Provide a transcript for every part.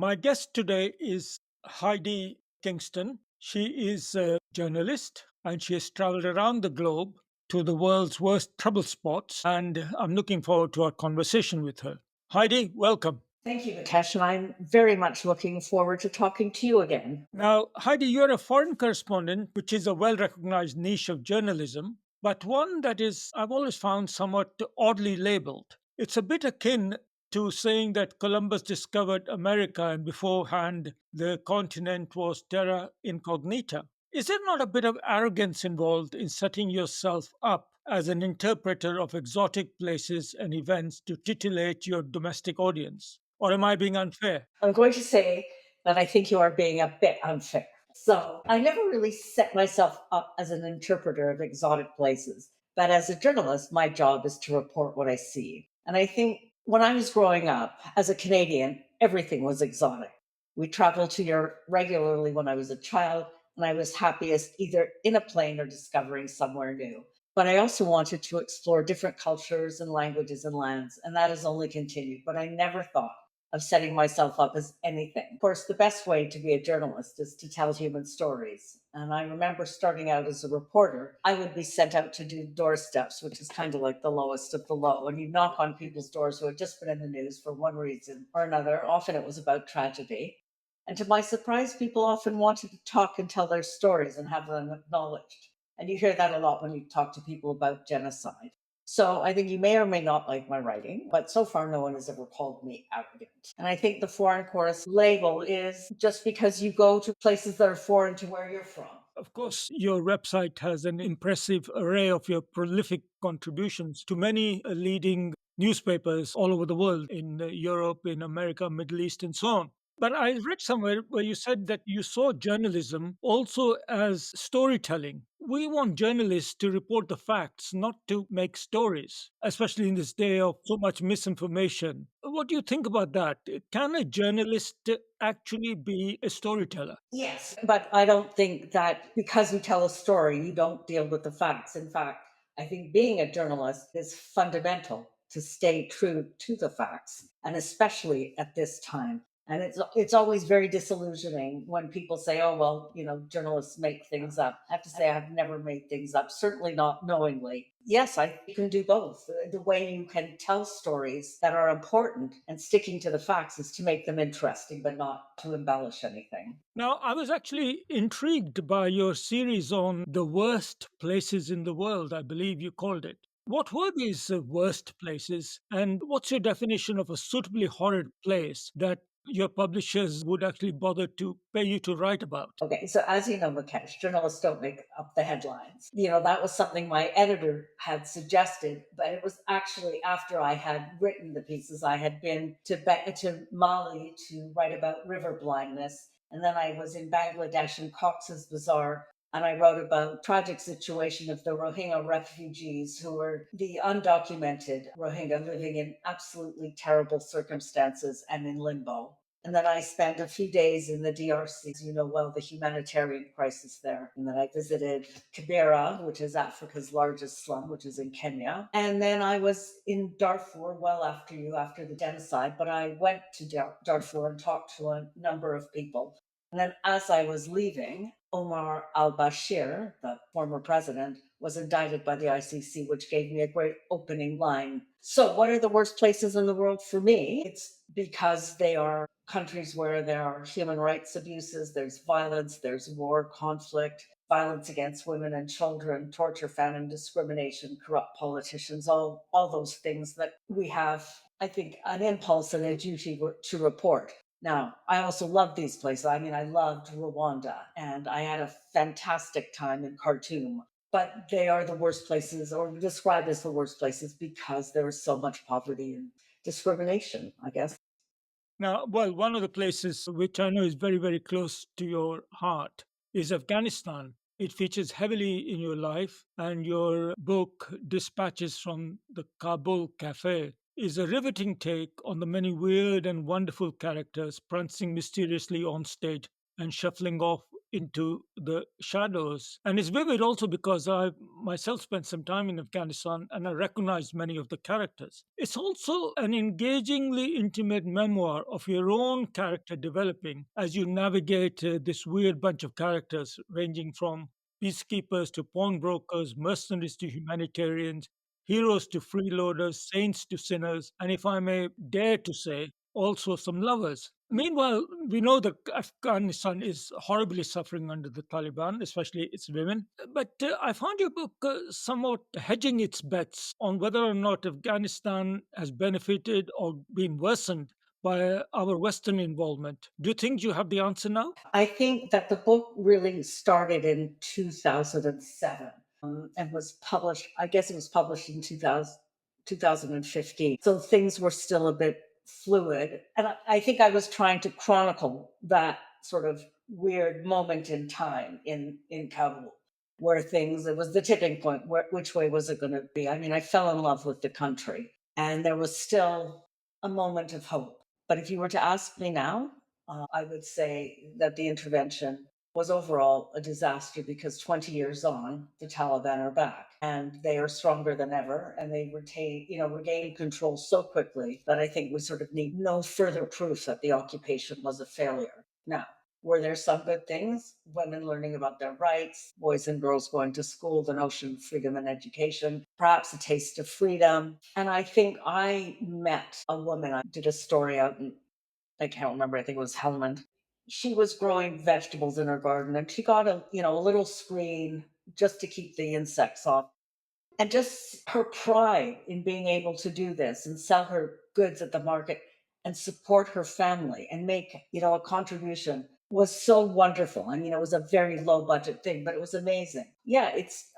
My guest today is Heidi Kingston. She is a journalist and she has traveled around the globe to the world's worst trouble spots. And I'm looking forward to our conversation with her. Heidi, welcome. Thank you, Vikesh, and I'm very much looking forward to talking to you again. Now, Heidi, you're a foreign correspondent, which is a well recognized niche of journalism, but one that is, I've always found, somewhat oddly labeled. It's a bit akin to saying that Columbus discovered America and beforehand the continent was terra incognita. Is there not a bit of arrogance involved in setting yourself up as an interpreter of exotic places and events to titillate your domestic audience? Or am I being unfair? I'm going to say that I think you are being a bit unfair. So, I never really set myself up as an interpreter of exotic places, but as a journalist, my job is to report what I see. And I think when I was growing up as a Canadian, everything was exotic. We traveled to Europe regularly when I was a child, and I was happiest either in a plane or discovering somewhere new. But I also wanted to explore different cultures and languages and lands, and that has only continued. But I never thought of setting myself up as anything. Of course, the best way to be a journalist is to tell human stories. And I remember starting out as a reporter, I would be sent out to do doorsteps, which is kind of like the lowest of the low. And you knock on people's doors who had just been in the news for one reason or another. Often it was about tragedy. And to my surprise, people often wanted to talk and tell their stories and have them acknowledged. And you hear that a lot when you talk to people about genocide. So I think you may or may not like my writing, but so far no one has ever called me arrogant. And I think the foreign chorus label is just because you go to places that are foreign to where you're from. Of course, your website has an impressive array of your prolific contributions to many leading newspapers all over the world, in Europe, in America, Middle East, and so on. But I read somewhere where you said that you saw journalism also as storytelling. We want journalists to report the facts, not to make stories, especially in this day of so much misinformation. What do you think about that? Can a journalist actually be a storyteller? Yes, but I don't think that because you tell a story, you don't deal with the facts. In fact, I think being a journalist is fundamental to stay true to the facts, and especially at this time. And it's always very disillusioning when people say, "Oh well, journalists make things up." I have to say, I've never made things up. Certainly not knowingly. Yes, I you can do both. The way you can tell stories that are important and sticking to the facts is to make them interesting, but not to embellish anything. Now, I was actually intrigued by your series on the worst places in the world, I believe you called it. What were these worst places, and what's your definition of a suitably horrid place that your publishers would actually bother to pay you to write about? Okay, so as you know, Mukesh, journalists don't make up the headlines. That was something my editor had suggested, but it was actually after I had written the pieces. I had been to Mali to write about river blindness, and then I was in Bangladesh in Cox's Bazar, and I wrote about tragic situation of the Rohingya refugees who were the undocumented Rohingya living in absolutely terrible circumstances and in limbo. And then I spent a few days in the DRC, as you know well, the humanitarian crisis there. And then I visited Kibera, which is Africa's largest slum, which is in Kenya. And then I was in Darfur well after you, after the genocide. But I went to Darfur and talked to a number of people. And then as I was leaving, Omar al Bashir, the former president, was indicted by the ICC, which gave me a great opening line. So, what are the worst places in the world for me? It's because they are countries where there are human rights abuses, there's violence, there's war, conflict, violence against women and children, torture, famine, discrimination, corrupt politicians, all those things that we have, I think, an impulse and a duty to report. Now, I also love these places. I mean, I loved Rwanda and I had a fantastic time in Khartoum, but they are the worst places, or described as the worst places, because there is so much poverty and discrimination, I guess. Now, well, one of the places which I know is very, very close to your heart is Afghanistan. It features heavily in your life, and your book, Dispatches from the Kabul Café, is a riveting take on the many weird and wonderful characters prancing mysteriously on stage and shuffling off into the shadows. And it's vivid also because myself spent some time in Afghanistan and I recognized many of the characters. It's also an engagingly intimate memoir of your own character developing as you navigate this weird bunch of characters ranging from peacekeepers to pawnbrokers, mercenaries to humanitarians, heroes to freeloaders, saints to sinners, and if I may dare to say, also some lovers. Meanwhile, we know that Afghanistan is horribly suffering under the Taliban, especially its women. But I found your book somewhat hedging its bets on whether or not Afghanistan has benefited or been worsened by our Western involvement. Do you think you have the answer now? I think that the book really started in 2007 and was published, I guess it was published in 2015. So things were still a bit fluid. And I think I was trying to chronicle that sort of weird moment in time in Kabul where things, it was the tipping point. Which way was it going to be? I mean, I fell in love with the country and there was still a moment of hope. But if you were to ask me now, I would say that the intervention was overall a disaster because 20 years on, the Taliban are back and they are stronger than ever and they regain control so quickly that I think we sort of need no further proof that the occupation was a failure. Now, were there some good things? Women learning about their rights, boys and girls going to school, the notion of freedom and education, perhaps a taste of freedom. And I think I met a woman, I did a story out in, I can't remember, I think it was Helmand. She was growing vegetables in her garden and she got a little screen just to keep the insects off. And just her pride in being able to do this and sell her goods at the market and support her family and make, a contribution was so wonderful. I mean, it was a very low budget thing, but it was amazing. Yeah,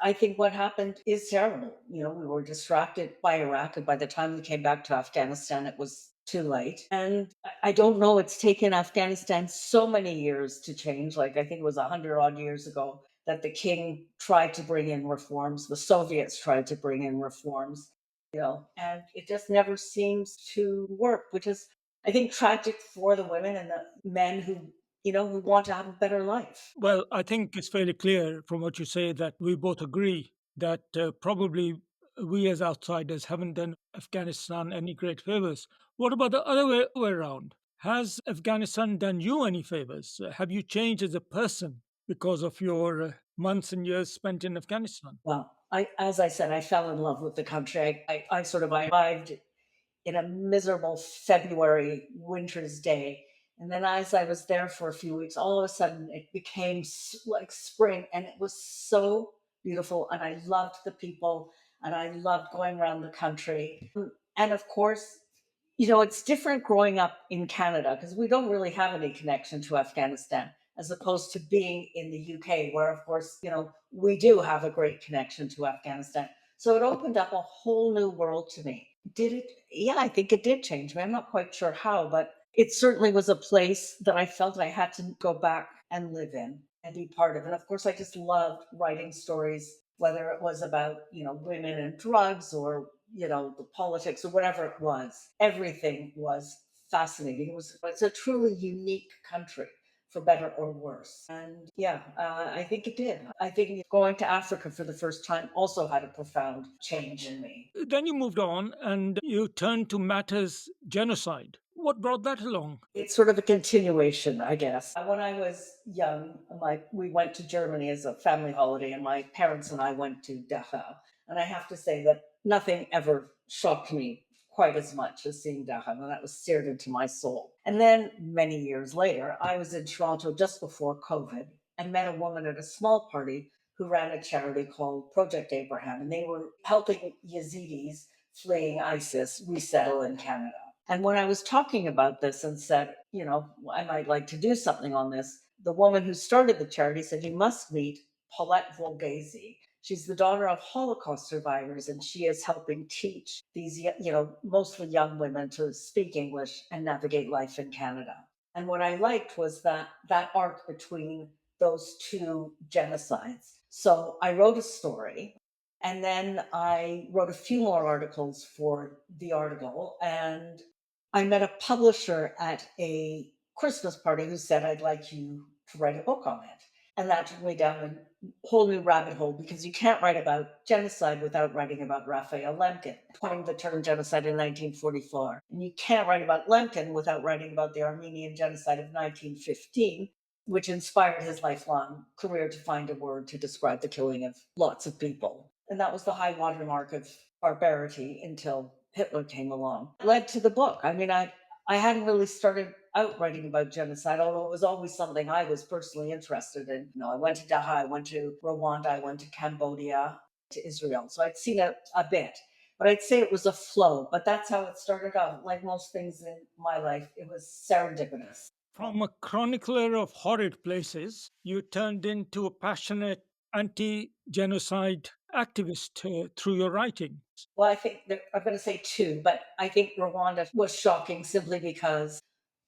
I think what happened is terrible. We were distracted by Iraq, and by the time we came back to Afghanistan, it was too late. And I don't know, it's taken Afghanistan so many years to change. Like, I think it was 100 odd years ago that the king tried to bring in reforms, the Soviets tried to bring in reforms, and it just never seems to work, which is, I think, tragic for the women and the men who want to have a better life. Well, I think it's fairly clear from what you say that we both agree that probably we as outsiders haven't done Afghanistan any great favors. What about the other way around? Has Afghanistan done you any favors? Have you changed as a person because of your months and years spent in Afghanistan? Well, as I said, I fell in love with the country. I sort of arrived in a miserable February winter's day. And then as I was there for a few weeks, all of a sudden it became like spring and it was so beautiful. And I loved the people and I loved going around the country. And of course, it's different growing up in Canada because we don't really have any connection to Afghanistan as opposed to being in the UK, where, of course, we do have a great connection to Afghanistan. So it opened up a whole new world to me. Did it? Yeah, I think it did change me. I'm not quite sure how, but it certainly was a place that I felt I had to go back and live in and be part of. And of course, I just loved writing stories, whether it was about, women and drugs or, the politics or whatever it was. Everything was fascinating. It's a truly unique country, for better or worse. And yeah, I think it did. I think going to Africa for the first time also had a profound change in me. Then you moved on and you turned to matters genocide. What brought that along? It's sort of a continuation, I guess. When I was young, we went to Germany as a family holiday, and my parents and I went to Dachau. And I have to say that nothing ever shocked me quite as much as seeing Dachau, and that was seared into my soul. And then many years later, I was in Toronto just before COVID and met a woman at a small party who ran a charity called Project Abraham, and they were helping Yazidis fleeing ISIS resettle in Canada. And when I was talking about this and said, I might like to do something on this, the woman who started the charity said, you must meet Paulette Volgese. She's the daughter of Holocaust survivors, and she is helping teach these, mostly young women to speak English and navigate life in Canada. And what I liked was that arc between those two genocides. So I wrote a story and then I wrote a few more articles for the article. And I met a publisher at a Christmas party who said, I'd like you to write a book on it. And that took me down whole new rabbit hole because you can't write about genocide without writing about Raphael Lemkin, coined the term genocide in 1944. And you can't write about Lemkin without writing about the Armenian genocide of 1915, which inspired his lifelong career to find a word to describe the killing of lots of people. And that was the high watermark of barbarity until Hitler came along. It led to the book. I hadn't really started out writing about genocide, although it was always something I was personally interested in. I went to Daha, I went to Rwanda, I went to Cambodia, to Israel. So I'd seen a bit, but I'd say it was a flow. But that's how it started out. Like most things in my life, it was serendipitous. From a chronicler of horrid places, you turned into a passionate anti genocide activist through your writing. Well, I think I'm going to say two, but I think Rwanda was shocking simply because,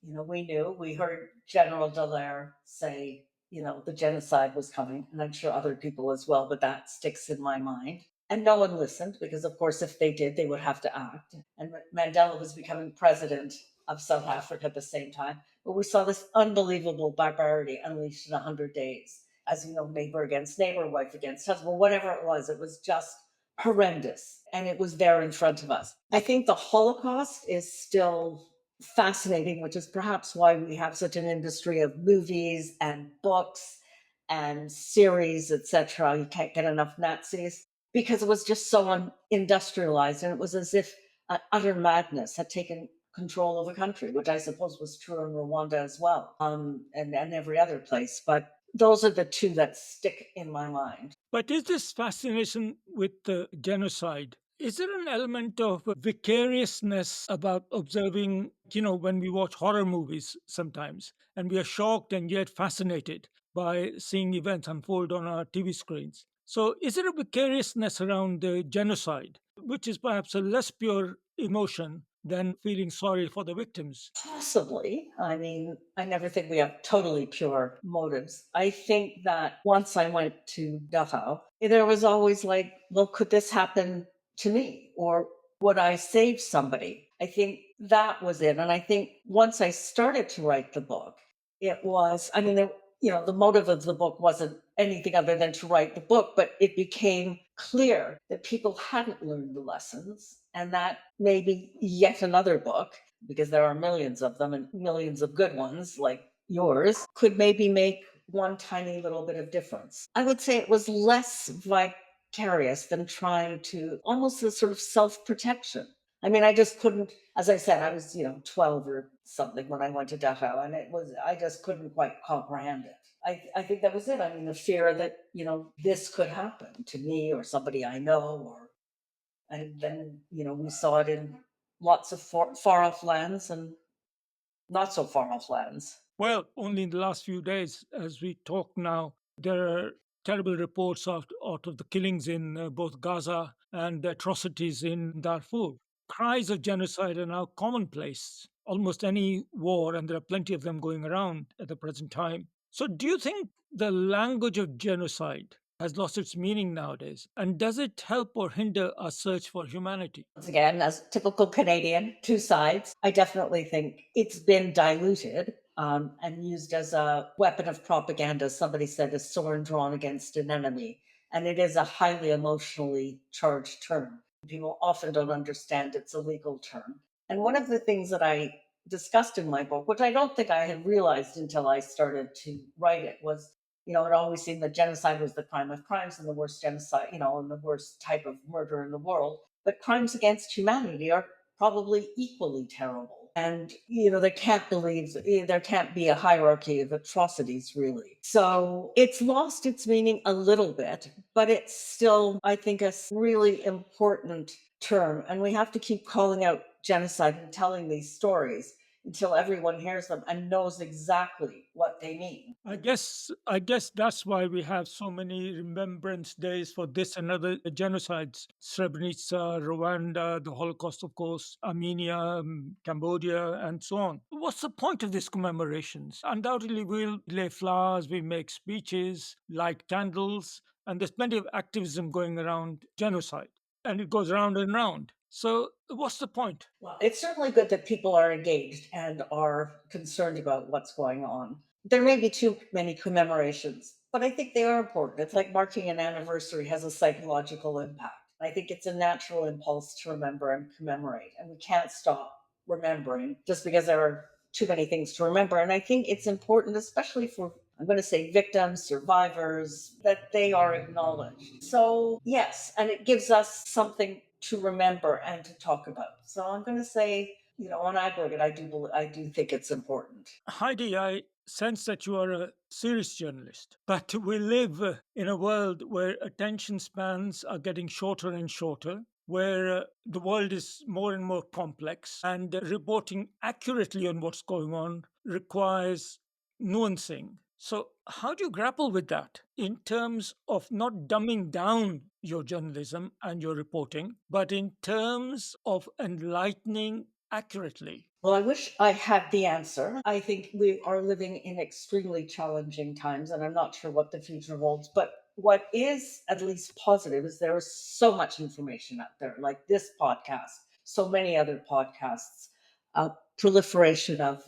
we heard General Dallaire say, the genocide was coming, and I'm sure other people as well, but that sticks in my mind. And no one listened because, of course, if they did, they would have to act. And Mandela was becoming president of South Africa at the same time. But we saw this unbelievable barbarity unleashed in 100 days. As you know, neighbor against neighbor, wife against husband, whatever it was just horrendous. And it was there in front of us. I think the Holocaust is still fascinating, which is perhaps why we have such an industry of movies and books and series, etc. You can't get enough Nazis because it was just so industrialized, and it was as if utter madness had taken control of the country, which I suppose was true in Rwanda as well, and every other place. But those are the two that stick in my mind. But is this fascination with the genocide? Is there an element of vicariousness about observing, when we watch horror movies sometimes and we are shocked and yet fascinated by seeing events unfold on our TV screens? So, is there a vicariousness around the genocide, which is perhaps a less pure emotion than feeling sorry for the victims? Possibly. I never think we have totally pure motives. I think that once I went to Dachau, there was always like, well, could this happen to me? Or would I save somebody? I think that was it. And I think once I started to write the book, it was, the motive of the book wasn't anything other than to write the book, but it became clear that people hadn't learned the lessons and that maybe yet another book, because there are millions of them and millions of good ones like yours, could maybe make one tiny little bit of difference. I would say it was less vicarious than trying to almost a sort of self protection. I just couldn't, as I said, I was, 12 or something when I went to Dachau, and I just couldn't quite comprehend it. I think that was it. The fear that, this could happen to me or somebody I know, and then, we saw it in lots of far off lands and not so far off lands. Well, only in the last few days, as we talk now, there are terrible reports out of the killings in both Gaza and the atrocities in Darfur. Cries of genocide are now commonplace. Almost any war, and there are plenty of them going around at the present time. So, do you think the language of genocide has lost its meaning nowadays? And does it help or hinder our search for humanity? Once again, as typical Canadian, two sides. I definitely think it's been diluted and used as a weapon of propaganda. Somebody said a sword drawn against an enemy. And it is a highly emotionally charged term. People often don't understand it's a legal term. And one of the things that I discussed in my book, which I don't think I had realized until I started to write it, was it always seemed that genocide was the crime of crimes and the worst genocide, and the worst type of murder in the world. But crimes against humanity are probably equally terrible. And, there can't be a hierarchy of atrocities, really. So it's lost its meaning a little bit, but it's still, I think, a really important term. And we have to keep calling out genocide and telling these stories until everyone hears them and knows exactly what they mean. I guess that's why we have so many remembrance days for this and other genocides. Srebrenica, Rwanda, the Holocaust, of course, Armenia, Cambodia, and so on. What's the point of these commemorations? Undoubtedly, we'll lay flowers, we make speeches, light candles, and there's plenty of activism going around genocide, and it goes round and round. So, what's the point? Well, it's certainly good that people are engaged and are concerned about what's going on. There may be too many commemorations, but I think they are important. It's like marking an anniversary has a psychological impact. I think it's a natural impulse to remember and commemorate, and we can't stop remembering just because there are too many things to remember. And I think it's important, especially for, I'm going to say, victims, survivors, that they are acknowledged. So, yes, and it gives us something to remember and to talk about. So I'm going to say, on aggregate, I do think it's important. Heidi, I sense that you are a serious journalist, but we live in a world where attention spans are getting shorter and shorter, where the world is more and more complex, and reporting accurately on what's going on requires nuancing. So, how do you grapple with that in terms of not dumbing down your journalism and your reporting, but in terms of enlightening accurately? Well, I wish I had the answer. I think we are living in extremely challenging times, and I'm not sure what the future holds. But what is at least positive is there is so much information out there, like this podcast, so many other podcasts, proliferation of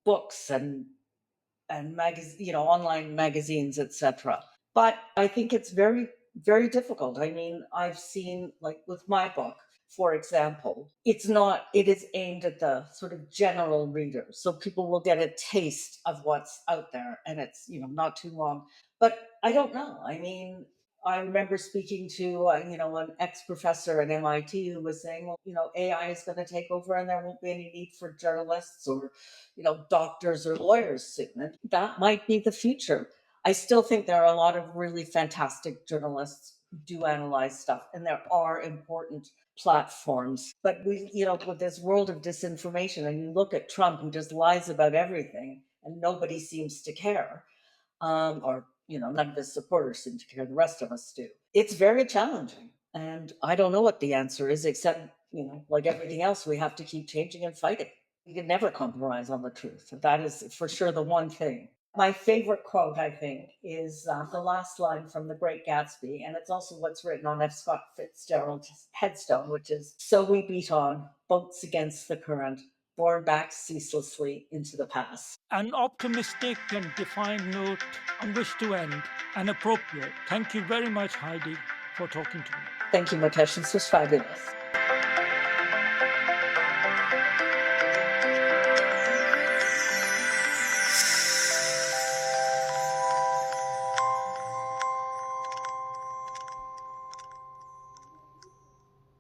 books and online magazines, etc. But I think it's very, very difficult. I mean, I've seen, like with my book, for example, it is aimed at the sort of general reader. So people will get a taste of what's out there, and it's, not too long. But I don't know. I mean, I remember speaking to, an ex-professor at MIT who was saying, well, AI is going to take over and there won't be any need for journalists or, doctors or lawyers soon. And that might be the future. I still think there are a lot of really fantastic journalists who do analyze stuff, and there are important platforms. But with this world of disinformation, and you look at Trump, who just lies about everything, and nobody seems to care, or none of his supporters seem to care. The rest of us do. It's very challenging, and I don't know what the answer is, except like everything else, we have to keep changing and fighting. We can never compromise on the truth. That is for sure the one thing. My favorite quote, I think, is the last line from The Great Gatsby, and it's also what's written on F. Scott Fitzgerald's headstone, which is, "So we beat on, boats against the current, borne back ceaselessly into the past." An optimistic and defined note on which to end, and appropriate. Thank you very much, Heidi, for talking to me. Thank you, Mukesh. This was fabulous.